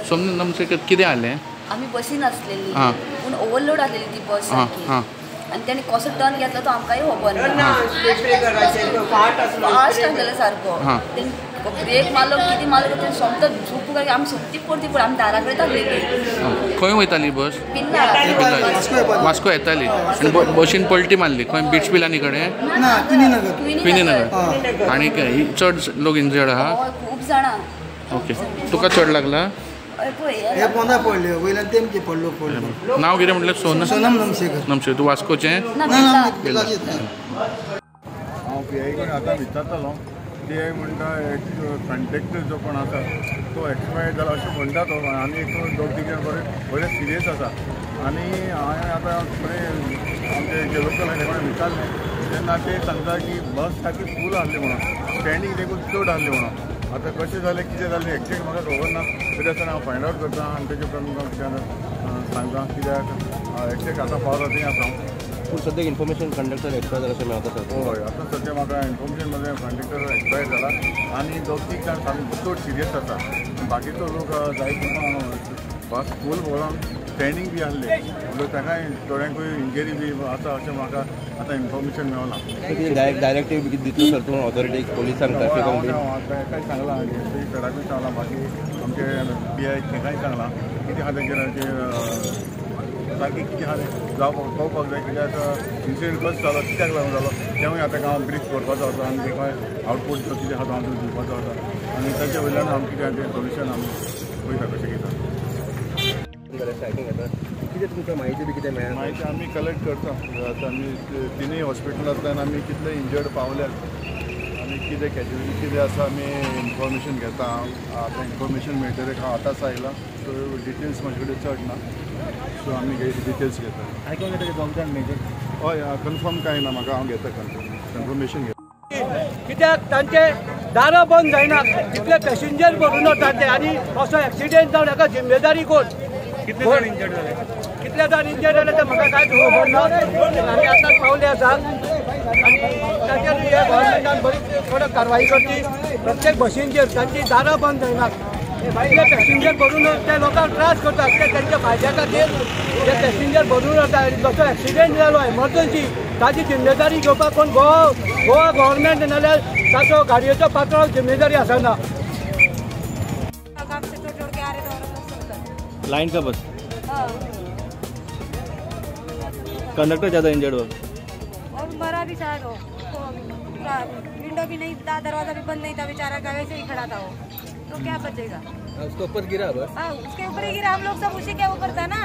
सोमनी नमस्कार कितें जालें? आम्ही बसीन असलेली पण ओव्हरलोड आलेली ती बस सारखी आणि त्याने कसो टर्न घेतला तो आमकांही खबर ना फास्ट आसलेलो सारको ब्रेक मारलो कितें मारलो ते सोमतो झुकू काय आमी सोमती पडती पण आमी दारा कडेन आसलेली खंय वयताली बस? पिन्ना वास्को येताली आनी बशीन पलटी मारली खंय बिट्स पिलांनी कडेन? क्विनीनगर आनी चड लोक इंजर्ड आहा? खूप जाणां. ओके तुका चड लागला? हे पोंदा पडले वयल्यान तेमचे पडलो पडलो. नांव कितें म्हटलें? सोनम नमशेकर. तूं वास्कोचें? हांव पीआय कडेन आतां विचारतालो पीआय म्हणटा एक कंडक्टर जो कोण आसा तो एक्सपायर्ड जाला अशें म्हणटा तो आनी एक दोन तीन जाण बरे सिरियस आसा आनी हांवें आतां बरें आमचे जे लोकल आसा तेणें विचारलें तेन्ना ते सांगता की बस सारकी फूल आहली म्हणून स्टँडींग देखून चड आहली म्हणून. आतां कशें जालें कितें जालें एक्झॅक्ट म्हाका खबर ना तरी आसतना हांव फायंड आवट करता आनी तेजे उपरांत कितें सांगता कित्याक एक्झॅक्ट आतां पावला थंय आसा हांव. पूण सद्याक इन्फॉर्मेशन कंडक्टर एक्सपायर जाला अशें मेळटा सर? हय आतां सद्या म्हाका इन्फॉर्मेशन मध्ये कंडक्टर एक्सपायर जाला आनी दोग तीग जाण सामके चड सिरियस आसा. बाकीचो लोक जायतो बस फूल भरून स्टँडींग बी आहले म्हणून ताकाय थोड्यांकूय इंजरी बी आसा अशें म्हाका आतां इन्फॉर्मेशन मेळना. कितें डायरेक्टीव बी दितलो सर तूं ऑथॉरिटीक पोलिसांक ट्रॅफिकाक बी? ताकाय सांगलां सराकूय सांगलां बाकी आमचे पीआय ताकाय सांगलां कितें आहा तेजेर सारकें कितें आहा तें पावपाक जाय कित्याक इन्सिडंट कसो जालो कित्याक लागून जालो तेवूय आतां हांव ब्रीफ करपाचो आसा आनी तेका आउटपूट जो कितें आहा तो हांव दिवपाचो आसा आनी ताचे वयल्यान आमी कितें तें सोल्युशन आमी पळयता कशें कितें. कितें तुमकां म्हायती बी कितें मेळ्ळा? म्हायती आमी कलेक्ट करता आतां आमी तिनूय हॉस्पिटलांतल्यान आमी कितले इंजर्ड पावल्यात आनी कितें कॅज्युअलिटी कितें आसा आमी इन्फॉर्मेशन घेता. आतां इन्फॉर्मेशन मेळटलें हांव आतांच आयलां सो डिटेल्स म्हाजे कडेन चड ना सो आमी डिटेल्स घेता. आयकूंक येता दोग जाण मेजर? हय कन्फर्म कांय ना म्हाका हांव घेता कन्फर्मेशन घेता. कित्याक तांचे दारां बंद जायना कितले पॅसेंजर भरून वतात ते आनी असो एक्सिडेंट जावन हाका जिम्मेदारी कोण? कितले जाण इंजर्ड जाले ते म्हाका कांयच खबर ना आमी आतांच पावले आसा आनी ताचेर हे गव्हर्मेंटान बरी कडक कारवाई करची. प्रत्येक बसींचेर तांची दारां बंद जायनात इतले पॅसेंजर भरून ते लोकांक त्रास करतात ते त्यांच्या फायद्या खातीर ते पॅसेंजर भरून वतात. जसो एक्सिडेंट जालो एमर्जन्सी ताची जिम्मेदारी घेवपाक कोण गोवा गव्हर्मेंट नाल्यार ताचो गाडयेचो पात्रांव जिम्मेदारी आसना. लाइन का बस कंडक्टर ज़्यादा इंजर्ड हो और मरा भी शायद हो. विंडो भी नहीं था दरवाजा भी बंद नहीं था बेचारा का वैसे ही खड़ा था वो तो क्या बचेगा? उसके ऊपर गिरा बस. हाँ उसके ऊपर ही गिरा. हम लोग सब उसी के ऊपर था ना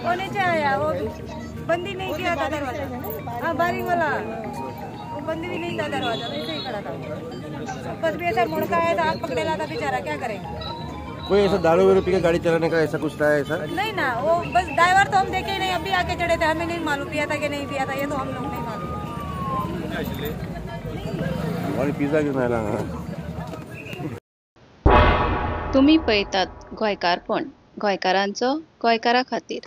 वो नीचे आया वो बंद ही नहीं किया था दरवाजा. हाँ बारी वाला वो बंद भी नहीं था दरवाजा वैसे ही खड़ा था. बस भी ऐसा मुड़का आया था हाथ पकड़ेला था बेचारा क्या करेगा. कोई ऐसा दारू वारू पी के गाड़ी चलाने का ऐसा कुछ था ऐसा? नहीं ना वो बस ड्राइवर तो हम देखे ही नहीं अभी आके चढ़े थे हमें नहीं मालूम पिया था कि नहीं पिया था ये तो हम लोग नहीं मालूम. आणि पिझ्झा घेऊन आला. तुम्ही पळयतात गोंयकारपण गोंयकारांचो गोंयकारा खातीर.